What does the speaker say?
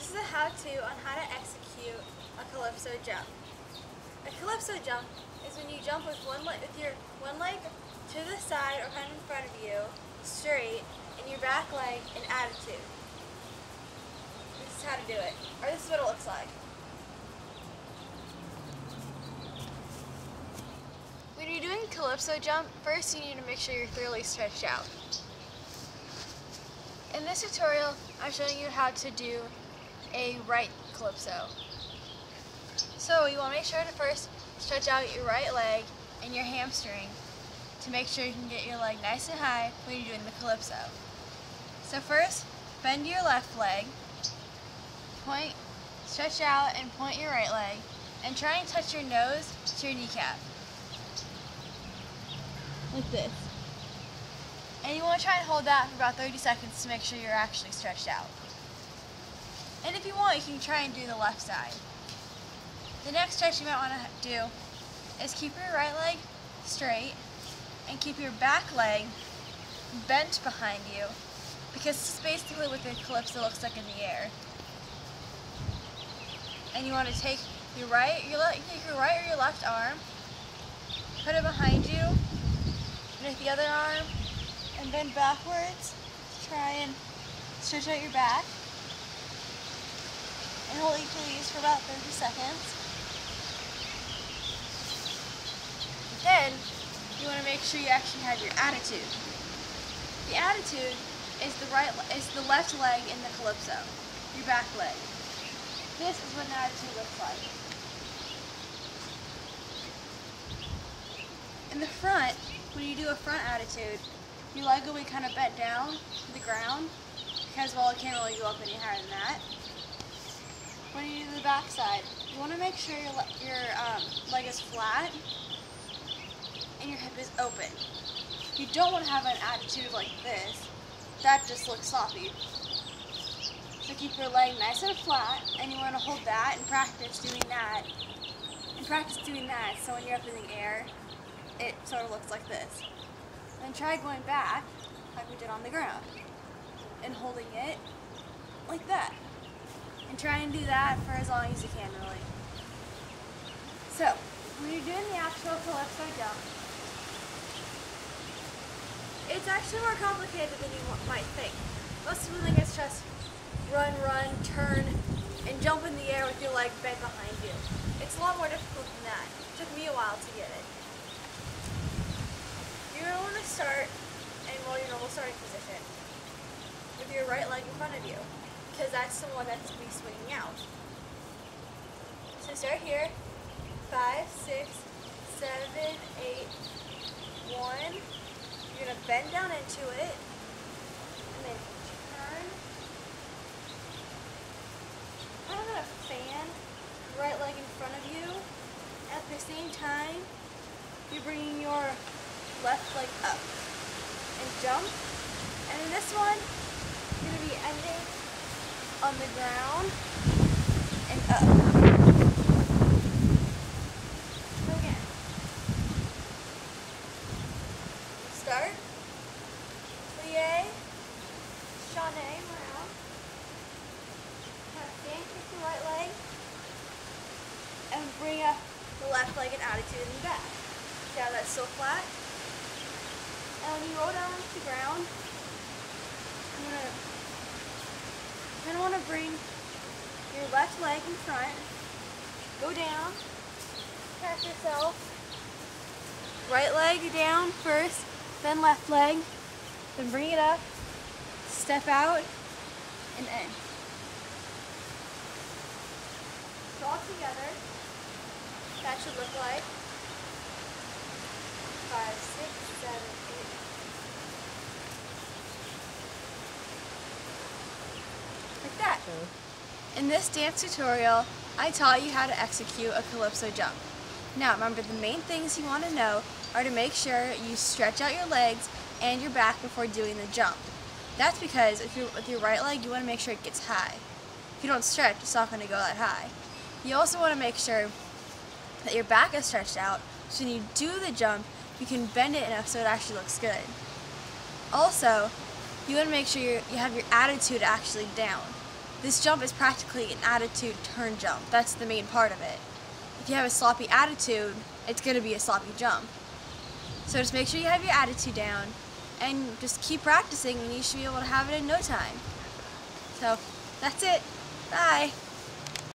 This is a how-to on how to execute a Calypso jump. A Calypso jump is when you jump with your one leg to the side or kind of in front of you, straight, and your back leg in attitude. This is how to do it, or this is what it looks like. When you're doing Calypso jump, first you need to make sure you're thoroughly stretched out. In this tutorial, I'm showing you how to do a right Calypso. So you want to make sure to first stretch out your right leg and your hamstring to make sure you can get your leg nice and high when you're doing the Calypso. So first, bend your left leg, stretch out and point your right leg, and try and touch your nose to your kneecap. Like this. And you want to try and hold that for about 30 seconds to make sure you're actually stretched out. And if you want, you can try and do the left side. The next stretch you might want to do is keep your right leg straight and keep your back leg bent behind you, because this is basically what the Calypso looks like in the air. And you want to take your right or your left arm, put it behind you, and the other arm, and bend backwards to try and stretch out your back. And hold each of these for about 30 seconds. Then, you want to make sure you actually have your attitude. The attitude is the left leg in the Calypso, your back leg. This is what an attitude looks like. In the front, when you do a front attitude, your leg will be kind of bent down to the ground because, well, it can't really go up any higher than that. When you do the back side, you want to make sure your leg is flat and your hip is open. You don't want to have an attitude like this. That just looks sloppy. So keep your leg nice and flat, and you want to hold that and practice doing that. And practice doing that so when you're up in the air, it sort of looks like this. Then try going back like we did on the ground and holding it like that. And try and do that for as long as you can, really. So, when you're doing the actual Calypso jump, it's actually more complicated than you might think. Most people think it's just run, turn, and jump in the air with your leg bent behind you. It's a lot more difficult than that. It took me a while to get it. You're going to want to start in your normal starting position with your right leg in front of you, because that's the one that's to be swinging out. So start here, 5, 6, 7, 8, 1. You're going to bend down into it, and then turn. Kind of going to fan your right leg in front of you. At the same time, you're bringing your left leg up and jump. And in this one, you're going to be ending on the ground and up. So again, start, plie, chané around, kind of stand with the right leg, and bring up the left leg in attitude in the back. See how that's still flat? And when you roll down to the ground, you're going to want to bring your left leg in front, go down, catch yourself, right leg down first, then left leg, then bring it up, step out, and end. So all together, that should look like 5, 6, 7, 8. Like that. In this dance tutorial, I taught you how to execute a Calypso jump. Now remember, the main things you want to know are to make sure you stretch out your legs and your back before doing the jump. That's because with your right leg, you want to make sure it gets high. If you don't stretch, it's not going to go that high. You also want to make sure that your back is stretched out, so when you do the jump, you can bend it enough so it actually looks good. Also, you want to make sure you have your attitude actually down. this jump is practically an attitude turn jump. That's the main part of it. If you have a sloppy attitude, it's going to be a sloppy jump. So just make sure you have your attitude down and just keep practicing and you should be able to have it in no time. So that's it. Bye.